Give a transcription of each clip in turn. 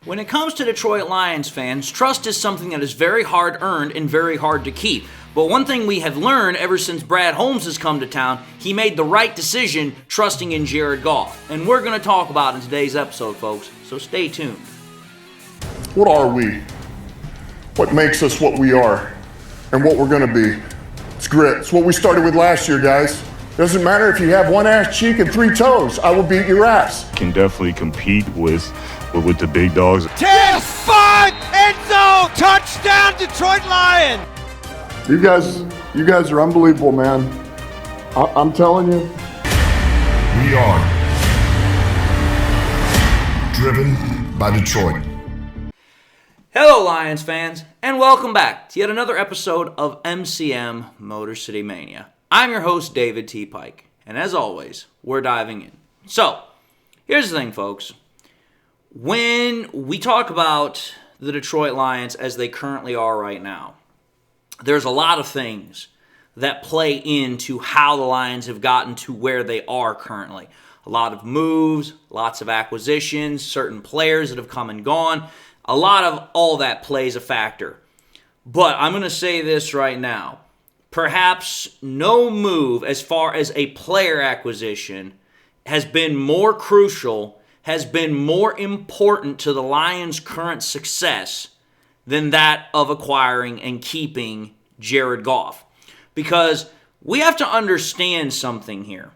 When it comes to Detroit Lions fans, trust is something that is very hard earned and very hard to keep. But one thing we have learned ever since Brad Holmes has come to town, he made the right decision trusting in Jared Goff. And we're going to talk about it in today's episode, folks, so stay tuned. What are we? What makes us what we are and what we're going to be? It's grit. It's what we started with last year, guys. Doesn't matter if you have one ass cheek and three toes. I will beat your ass. Can definitely compete with the big dogs. 10-5 end zone touchdown Detroit Lions. You guys are unbelievable, man. I'm telling you. We are driven by Detroit. Hello, Lions fans, and welcome back to yet another episode of MCM Motor City Mania. I'm your host, David T. Pike, and as always, we're diving in. So, here's the thing, folks. When we talk about the Detroit Lions as they currently are right now, there's a lot of things that play into how the Lions have gotten to where they are currently. A lot of moves, lots of acquisitions, certain players that have come and gone. A lot of all that plays a factor. But I'm going to say this right now. Perhaps no move as far as a player acquisition has been more crucial, has been more important to the Lions' current success than that of acquiring and keeping Jared Goff. Because we have to understand something here.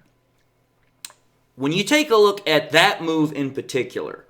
When you take a look at that move in particular,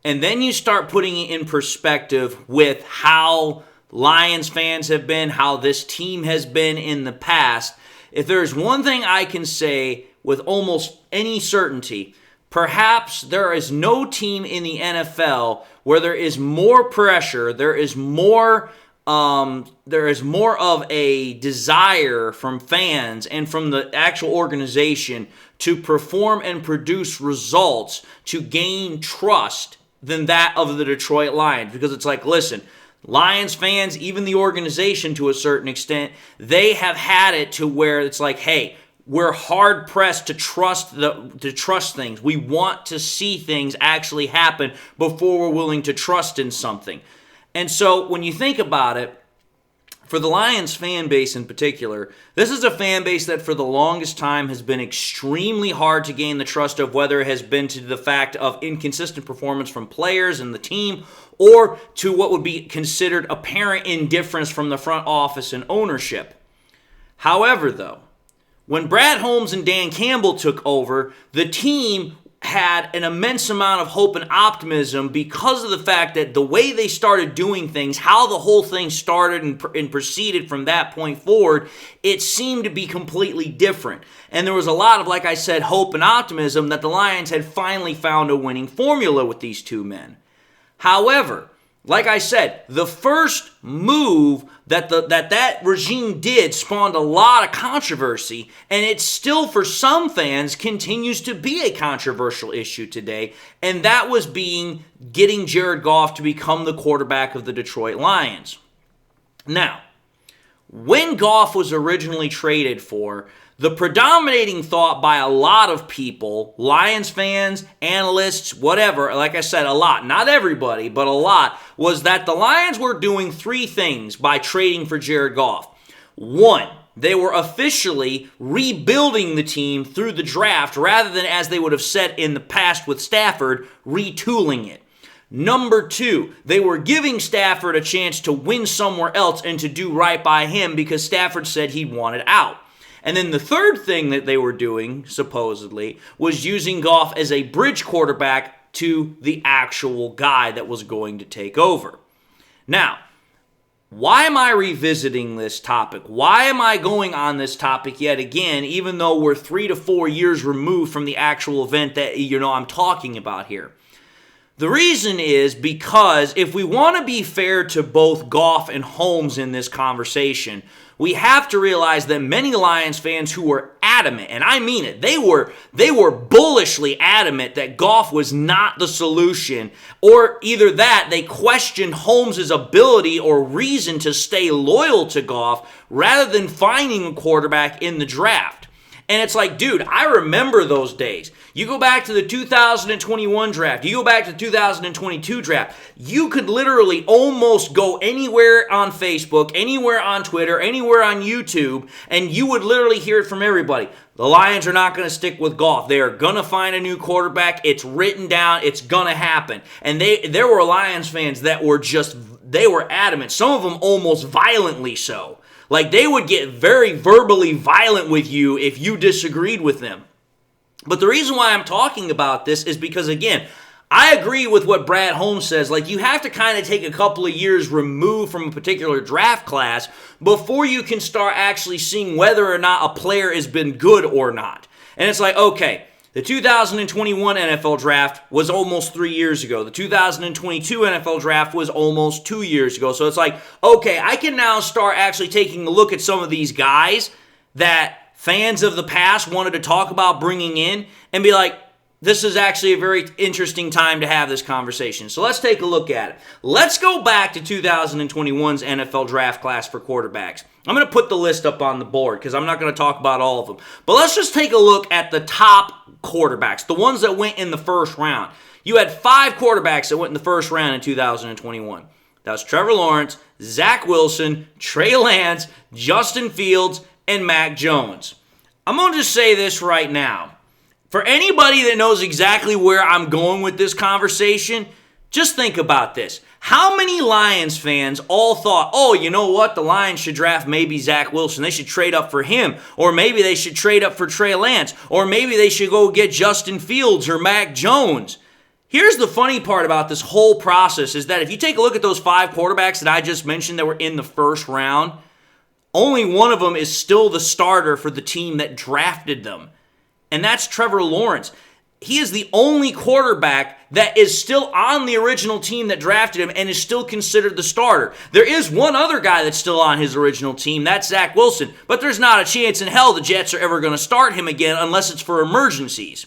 and then you start putting it in perspective with how Lions fans have been, how this team has been in the past, if there's one thing I can say with almost any certainty, perhaps there is no team in the NFL where there is more pressure, there is more of a desire from fans and from the actual organization to perform and produce results to gain trust than that of the Detroit Lions. Because it's like, listen, Lions fans, even the organization to a certain extent, they have had it to where it's like, hey, we're hard pressed to trust things. We want to see things actually happen before we're willing to trust in something. And so when you think about it, for the Lions fan base in particular, this is a fan base that for the longest time has been extremely hard to gain the trust of, whether it has been to the fact of inconsistent performance from players and the team, or to what would be considered apparent indifference from the front office and ownership. However, though, when Brad Holmes and Dan Campbell took over, the team had an immense amount of hope and optimism because of the fact that the way they started doing things, how the whole thing started and proceeded from that point forward, it seemed to be completely different. And there was a lot of, like I said, hope and optimism that the Lions had finally found a winning formula with these two men. However, like I said, the first move that regime did spawned a lot of controversy, and it still, for some fans, continues to be a controversial issue today, and that was getting Jared Goff to become the quarterback of the Detroit Lions. Now, when Goff was originally traded for, the predominating thought by a lot of people, Lions fans, analysts, whatever, like I said, a lot, not everybody, but a lot, was that the Lions were doing three things by trading for Jared Goff. One, they were officially rebuilding the team through the draft rather than, as they would have said in the past with Stafford, retooling it. Number two, they were giving Stafford a chance to win somewhere else and to do right by him because Stafford said he wanted out. And then the third thing that they were doing, supposedly, was using Goff as a bridge quarterback to the actual guy that was going to take over. Now, why am I revisiting this topic? Why am I going on this topic yet again, even though we're 3 to 4 years removed from the actual event that, I'm talking about here? The reason is because if we want to be fair to both Goff and Holmes in this conversation, we have to realize that many Lions fans who were adamant, and I mean it, they were bullishly adamant that Goff was not the solution, or either that, they questioned Holmes' ability or reason to stay loyal to Goff rather than finding a quarterback in the draft. And it's like, dude, I remember those days. You go back to the 2021 draft. You go back to the 2022 draft. You could literally almost go anywhere on Facebook, anywhere on Twitter, anywhere on YouTube, and you would literally hear it from everybody. The Lions are not going to stick with Goff. They are going to find a new quarterback. It's written down. It's going to happen. And there were Lions fans that were they were adamant. Some of them almost violently so. Like, they would get very verbally violent with you if you disagreed with them. But the reason why I'm talking about this is because, again, I agree with what Brad Holmes says. Like, you have to kind of take a couple of years removed from a particular draft class before you can start actually seeing whether or not a player has been good or not. And it's like, okay, the 2021 NFL draft was almost 3 years ago. The 2022 NFL draft was almost 2 years ago. So it's like, okay, I can now start actually taking a look at some of these guys that fans of the past wanted to talk about bringing in and be like, this is actually a very interesting time to have this conversation. So let's take a look at it. Let's go back to 2021's NFL draft class for quarterbacks. I'm going to put the list up on the board because I'm not going to talk about all of them. But let's just take a look at the top quarterbacks, the ones that went in the first round. You had 5 quarterbacks that went in the first round in 2021. That was Trevor Lawrence, Zach Wilson, Trey Lance, Justin Fields, and Mac Jones. I'm going to just say this right now. For anybody that knows exactly where I'm going with this conversation, just think about this. How many Lions fans all thought, oh, you know what? The Lions should draft maybe Zach Wilson. They should trade up for him. Or maybe they should trade up for Trey Lance. Or maybe they should go get Justin Fields or Mac Jones. Here's the funny part about this whole process is that if you take a look at those 5 quarterbacks that I just mentioned that were in the first round, only one of them is still the starter for the team that drafted them. And that's Trevor Lawrence. He is the only quarterback that is still on the original team that drafted him and is still considered the starter. There is one other guy that's still on his original team. That's Zach Wilson. But there's not a chance in hell the Jets are ever going to start him again unless it's for emergencies.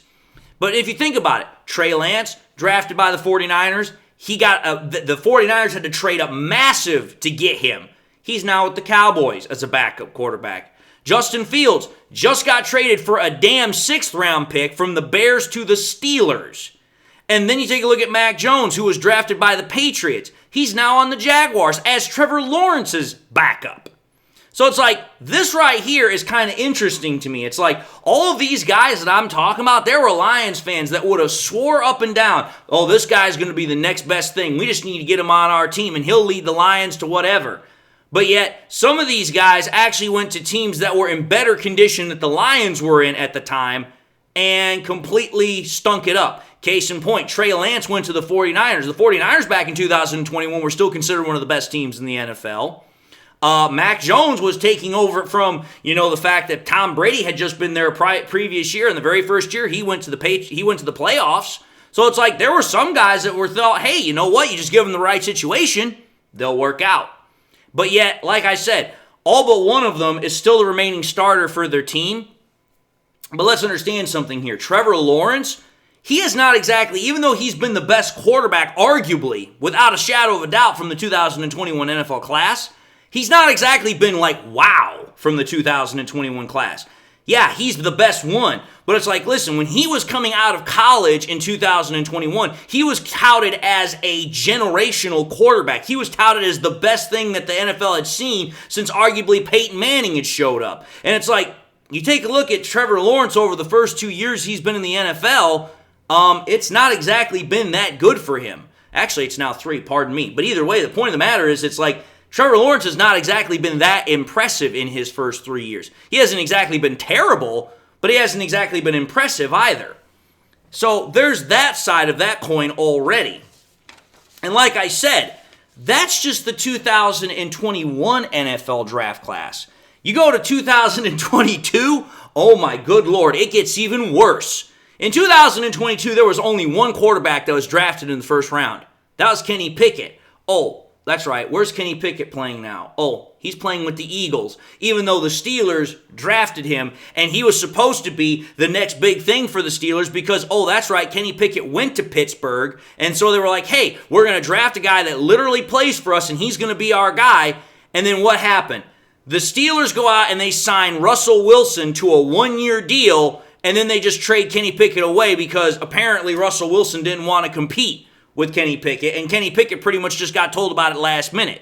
But if you think about it, Trey Lance, drafted by the 49ers, the 49ers had to trade up massive to get him. He's now with the Cowboys as a backup quarterback. Justin Fields just got traded for a damn 6th-round pick from the Bears to the Steelers. And then you take a look at Mac Jones, who was drafted by the Patriots. He's now on the Jaguars as Trevor Lawrence's backup. So it's like, this right here is kind of interesting to me. It's like, all of these guys that I'm talking about, there were Lions fans that would have swore up and down, oh, this guy's going to be the next best thing. We just need to get him on our team, and he'll lead the Lions to whatever. But yet, some of these guys actually went to teams that were in better condition that the Lions were in at the time and completely stunk it up. Case in point, Trey Lance went to the 49ers. The 49ers back in 2021 were still considered one of the best teams in the NFL. Mac Jones was taking over from, the fact that Tom Brady had just been there previous year. In the very first year, he went to the playoffs. So it's like there were some guys that were thought, hey, you know what? You just give them the right situation, they'll work out. But yet, like I said, all but one of them is still the remaining starter for their team. But let's understand something here. Trevor Lawrence, he is not exactly, even though he's been the best quarterback, arguably, without a shadow of a doubt from the 2021 NFL class, he's not exactly been like, wow, from the 2021 class. Yeah, he's the best one. But it's like, listen, when he was coming out of college in 2021, he was touted as a generational quarterback. He was touted as the best thing that the NFL had seen since arguably Peyton Manning had showed up. And it's like, you take a look at Trevor Lawrence over the first 2 years he's been in the NFL, it's not exactly been that good for him. Actually, it's now 3, pardon me. But either way, the point of the matter is it's like, Trevor Lawrence has not exactly been that impressive in his first 3 years. He hasn't exactly been terrible, but he hasn't exactly been impressive either. So there's that side of that coin already. And like I said, that's just the 2021 NFL draft class. You go to 2022, oh my good Lord, it gets even worse. In 2022, there was only one quarterback that was drafted in the first round. That was Kenny Pickett. Oh, that's right. Where's Kenny Pickett playing now? Oh, he's playing with the Eagles, even though the Steelers drafted him, and he was supposed to be the next big thing for the Steelers because, oh, that's right, Kenny Pickett went to Pittsburgh, and so they were like, hey, we're going to draft a guy that literally plays for us, and he's going to be our guy. And then what happened? The Steelers go out and they sign Russell Wilson to a 1-year deal, and then they just trade Kenny Pickett away because apparently Russell Wilson didn't want to compete with Kenny Pickett, and Kenny Pickett pretty much just got told about it last minute.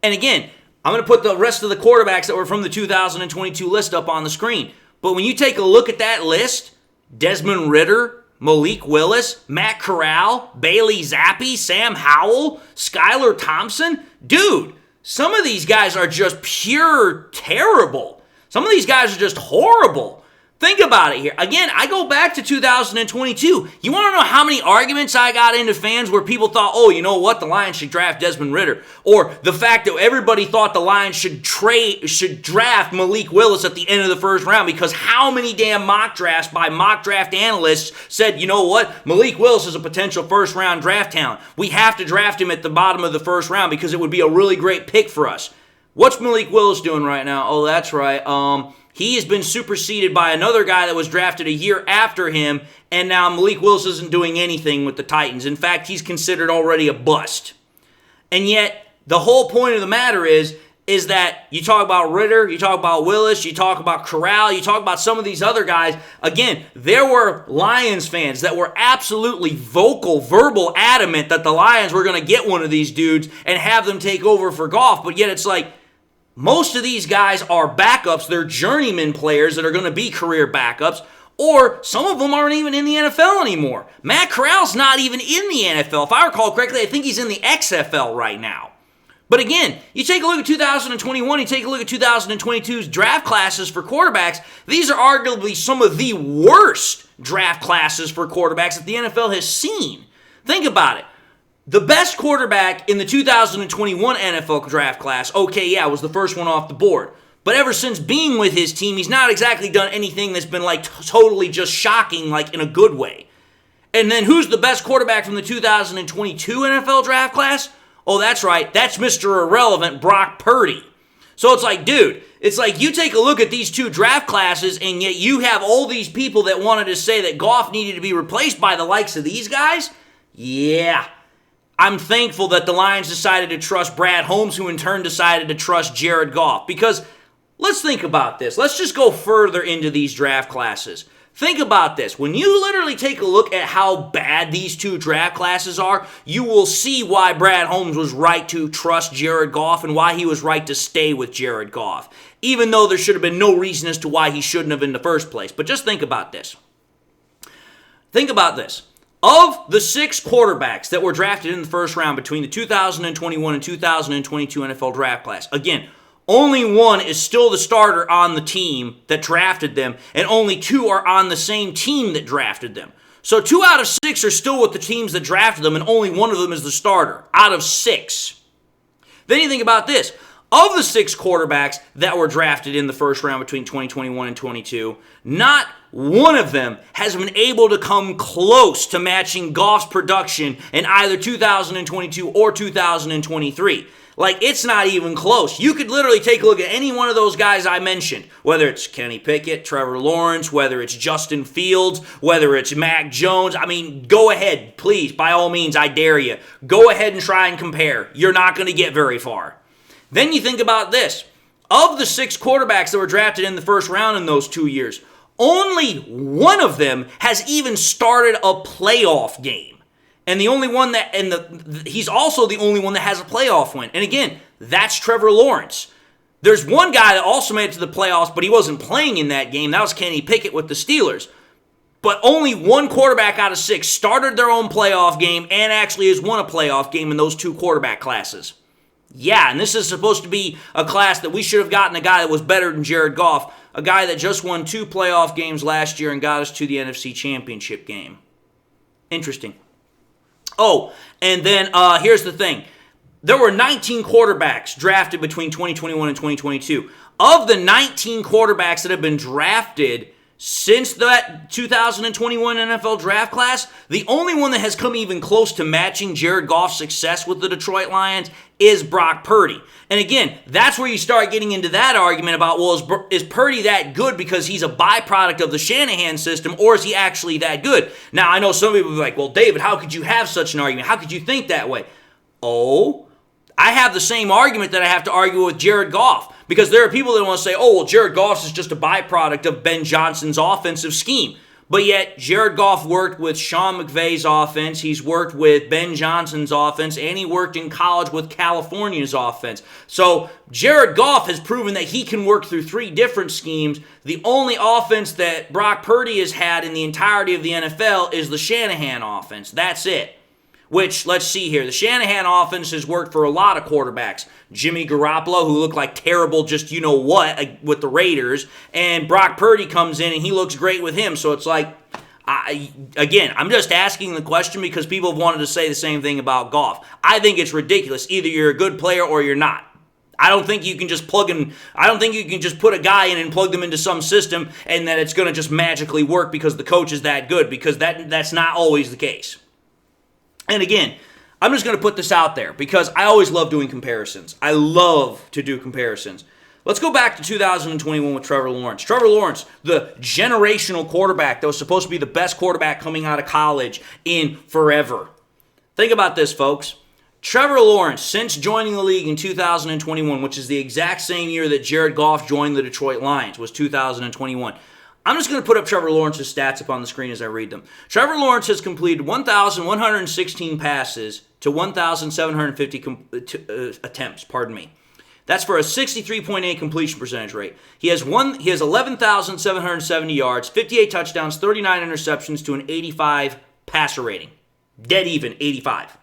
And again, I'm going to put the rest of the quarterbacks that were from the 2022 list up on the screen. But when you take a look at that list, Desmond Ridder, Malik Willis, Matt Corral, Bailey Zappi, Sam Howell, Skylar Thompson, dude, some of these guys are just pure terrible. Some of these guys are just horrible. Think about it here. Again, I go back to 2022. You want to know how many arguments I got into fans where people thought, oh, you know what, the Lions should draft Desmond Ridder. Or the fact that everybody thought the Lions should draft Malik Willis at the end of the first round, because how many damn mock drafts by mock draft analysts said, you know what, Malik Willis is a potential first round draft talent. We have to draft him at the bottom of the first round because it would be a really great pick for us. What's Malik Willis doing right now? Oh, that's right. He has been superseded by another guy that was drafted a year after him, and now Malik Willis isn't doing anything with the Titans. In fact, he's considered already a bust. And yet, the whole point of the matter is that you talk about Ridder, you talk about Willis, you talk about Corral, you talk about some of these other guys. Again, there were Lions fans that were absolutely verbal, adamant that the Lions were going to get one of these dudes and have them take over for Goff, but yet it's like, most of these guys are backups. They're journeyman players that are going to be career backups, or some of them aren't even in the NFL anymore. Matt Corral's not even in the NFL. If I recall correctly, I think he's in the XFL right now. But again, you take a look at 2021, you take a look at 2022's draft classes for quarterbacks, these are arguably some of the worst draft classes for quarterbacks that the NFL has seen. Think about it. The best quarterback in the 2021 NFL draft class, was the first one off the board. But ever since being with his team, he's not exactly done anything that's been totally just shocking, in a good way. And then who's the best quarterback from the 2022 NFL draft class? Oh, that's right. That's Mr. Irrelevant, Brock Purdy. So it's like, dude, it's like you take a look at these two draft classes, and yet you have all these people that wanted to say that Goff needed to be replaced by the likes of these guys? Yeah. I'm thankful that the Lions decided to trust Brad Holmes, who in turn decided to trust Jared Goff. Because let's think about this. Let's just go further into these draft classes. Think about this. When you literally take a look at how bad these two draft classes are, you will see why Brad Holmes was right to trust Jared Goff and why he was right to stay with Jared Goff. Even though there should have been no reason as to why he shouldn't have in the first place. But just think about this. Think about this. Of the 6 quarterbacks that were drafted in the first round between the 2021 and 2022 NFL draft class, again, only one is still the starter on the team that drafted them, and only 2 are on the same team that drafted them. So 2 out of 6 are still with the teams that drafted them, and only one of them is the starter out of 6. Then you think about this. Of the 6 quarterbacks that were drafted in the first round between 2021 and 22, not one of them has been able to come close to matching Goff's production in either 2022 or 2023. It's not even close. You could literally take a look at any one of those guys I mentioned, whether it's Kenny Pickett, Trevor Lawrence, whether it's Justin Fields, whether it's Mac Jones. Go ahead, please, by all means, I dare you. Go ahead and try and compare. You're not going to get very far. Then you think about this. Of the 6 quarterbacks that were drafted in the first round in those 2 years, only one of them has even started a playoff game. And the only one that, he's also the only one that has a playoff win. And again, that's Trevor Lawrence. There's one guy that also made it to the playoffs, but he wasn't playing in that game. That was Kenny Pickett with the Steelers. But only one quarterback out of 6 started their own playoff game and actually has won a playoff game in those 2 quarterback classes. Yeah, and this is supposed to be a class that we should have gotten a guy that was better than Jared Goff, a guy that just won 2 playoff games last year and got us to the NFC Championship game. Interesting. Oh, and then here's the thing. There were 19 quarterbacks drafted between 2021 and 2022. Of the 19 quarterbacks that have been drafted since that 2021 NFL draft class, the only one that has come even close to matching Jared Goff's success with the Detroit Lions is Brock Purdy. And again, that's where you start getting into that argument about, well, is Purdy that good because he's a byproduct of the Shanahan system, or is he actually that good? Now, I know some people will be like, well, David, how could you have such an argument? How could you think that way? Oh, I have the same argument that I have to argue with Jared Goff. Because there are people that want to say, oh, well, Jared Goff is just a byproduct of Ben Johnson's offensive scheme. But yet, Jared Goff worked with Sean McVay's offense, he's worked with Ben Johnson's offense, and he worked in college with California's offense. So, Jared Goff has proven that he can work through 3 different schemes. The only offense that Brock Purdy has had in the entirety of the NFL is the Shanahan offense. That's it. Which, let's see here, the Shanahan offense has worked for a lot of quarterbacks. Jimmy Garoppolo, who looked like terrible just you-know-what with the Raiders, and Brock Purdy comes in and he looks great with him. So it's like, again, I'm just asking the question because people have wanted to say the same thing about Goff. I think it's ridiculous. Either you're a good player or you're not. I don't think you can just put a guy in and plug them into some system and that it's going to just magically work because the coach is that good, because that's not always the case. And again, I'm just going to put this out there because I always love doing comparisons. I love to do comparisons. Let's go back to 2021 with Trevor Lawrence. Trevor Lawrence, the generational quarterback that was supposed to be the best quarterback coming out of college in forever. Think about this, folks. Trevor Lawrence, since joining the league in 2021, which is the exact same year that Jared Goff joined the Detroit Lions, was 2021. I'm just going to put up Trevor Lawrence's stats up on the screen as I read them. Trevor Lawrence has completed 1,116 passes to 1,750 attempts, That's for a 63.8 completion percentage rate. He has 11,770 yards, 58 touchdowns, 39 interceptions to an 85 passer rating. Dead even, 85.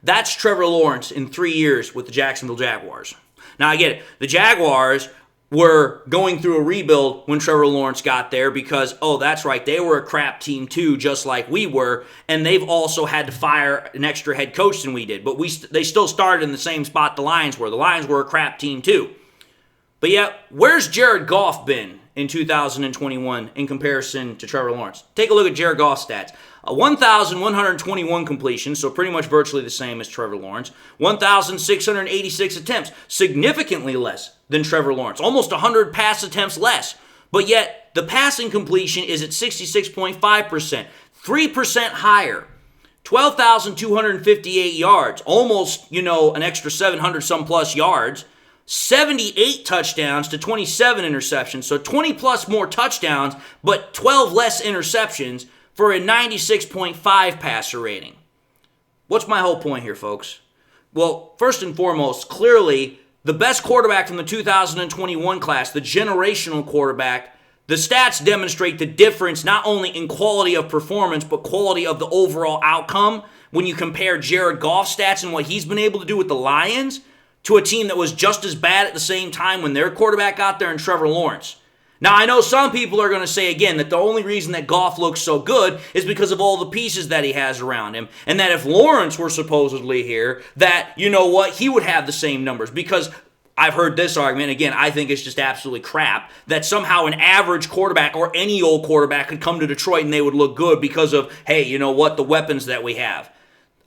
That's Trevor Lawrence in 3 years with the Jacksonville Jaguars. Now, I get it. The Jaguars were going through a rebuild when Trevor Lawrence got there because, oh, that's right, they were a crap team too, just like we were, and they've also had to fire an extra head coach than we did. But they still started in the same spot the Lions were. The Lions were a crap team too. But yet, where's Jared Goff been in 2021 in comparison to Trevor Lawrence? Take a look at Jared Goff's stats. 1,121 completions, so pretty much virtually the same as Trevor Lawrence. 1,686 attempts, significantly less than Trevor Lawrence. Almost 100 pass attempts less. But yet, the passing completion is at 66.5%, 3% higher. 12,258 yards, almost, an extra 700 some plus yards. 78 touchdowns to 27 interceptions, so 20 plus more touchdowns, but 12 less interceptions for a 96.5 passer rating. What's my whole point here, folks? Well, first and foremost, clearly, the best quarterback from the 2021 class, the generational quarterback, the stats demonstrate the difference not only in quality of performance, but quality of the overall outcome when you compare Jared Goff's stats and what he's been able to do with the Lions to a team that was just as bad at the same time when their quarterback got there and Trevor Lawrence. Now, I know some people are going to say again that the only reason that Goff looks so good is because of all the pieces that he has around him, and that if Lawrence were supposedly here, that, he would have the same numbers, because I've heard this argument, again, I think it's just absolutely crap, that somehow an average quarterback or any old quarterback could come to Detroit and they would look good because of, hey, the weapons that we have.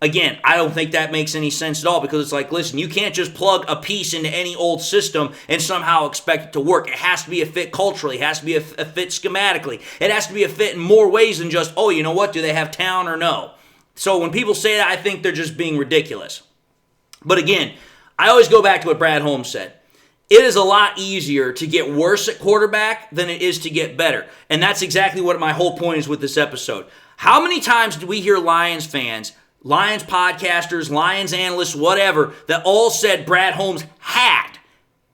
Again, I don't think that makes any sense at all, because it's like, listen, you can't just plug a piece into any old system and somehow expect it to work. It has to be a fit culturally. It has to be a fit schematically. It has to be a fit in more ways than just, do they have talent or no? So when people say that, I think they're just being ridiculous. But again, I always go back to what Brad Holmes said. It is a lot easier to get worse at quarterback than it is to get better. And that's exactly what my whole point is with this episode. How many times do we hear Lions fans, Lions podcasters, Lions analysts, whatever, that all said Brad Holmes had?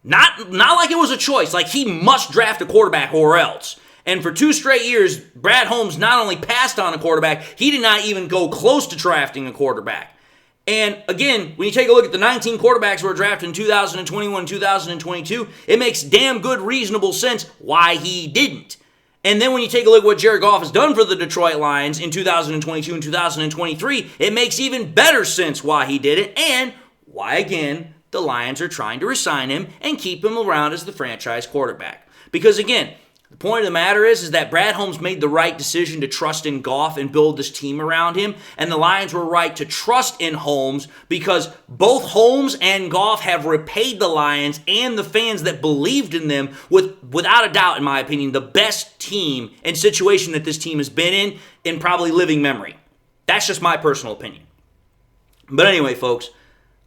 Not like it was a choice, like he must draft a quarterback or else. And for 2 straight years, Brad Holmes not only passed on a quarterback, he did not even go close to drafting a quarterback. And again, when you take a look at the 19 quarterbacks who were drafted in 2021 and 2022, it makes damn good reasonable sense why he didn't. And then when you take a look at what Jared Goff has done for the Detroit Lions in 2022 and 2023, it makes even better sense why he did it and why, again, the Lions are trying to re-sign him and keep him around as the franchise quarterback. Because again, the point of the matter is that Brad Holmes made the right decision to trust in Goff and build this team around him, and the Lions were right to trust in Holmes because both Holmes and Goff have repaid the Lions and the fans that believed in them without a doubt, in my opinion, the best team and situation that this team has been in probably living memory. That's just my personal opinion. But anyway, folks,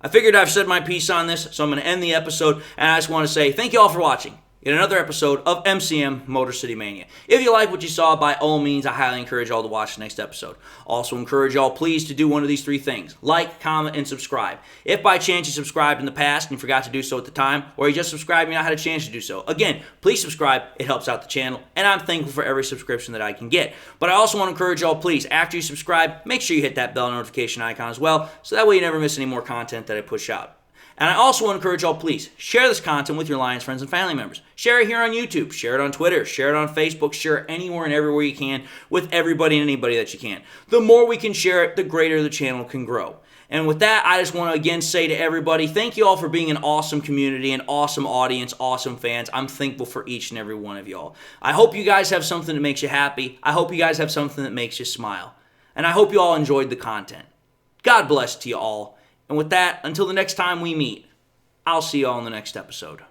I figured I've said my piece on this, so I'm going to end the episode, and I just want to say thank you all for watching in another episode of MCM Motor City Mania. If you like what you saw, by all means, I highly encourage y'all to watch the next episode. Also encourage y'all, please, to do one of these three things. Like, comment, and subscribe. If by chance you subscribed in the past and you forgot to do so at the time, or you just subscribed and you not had a chance to do so, again, please subscribe. It helps out the channel, and I'm thankful for every subscription that I can get. But I also want to encourage y'all, please, after you subscribe, make sure you hit that bell notification icon as well, so that way you never miss any more content that I push out. And I also want to encourage y'all, please, share this content with your Lions friends and family members. Share it here on YouTube, share it on Twitter, share it on Facebook, share it anywhere and everywhere you can with everybody and anybody that you can. The more we can share it, the greater the channel can grow. And with that, I just want to again say to everybody, thank you all for being an awesome community, an awesome audience, awesome fans. I'm thankful for each and every one of y'all. I hope you guys have something that makes you happy. I hope you guys have something that makes you smile. And I hope you all enjoyed the content. God bless to you all. And with that, until the next time we meet, I'll see you all in the next episode.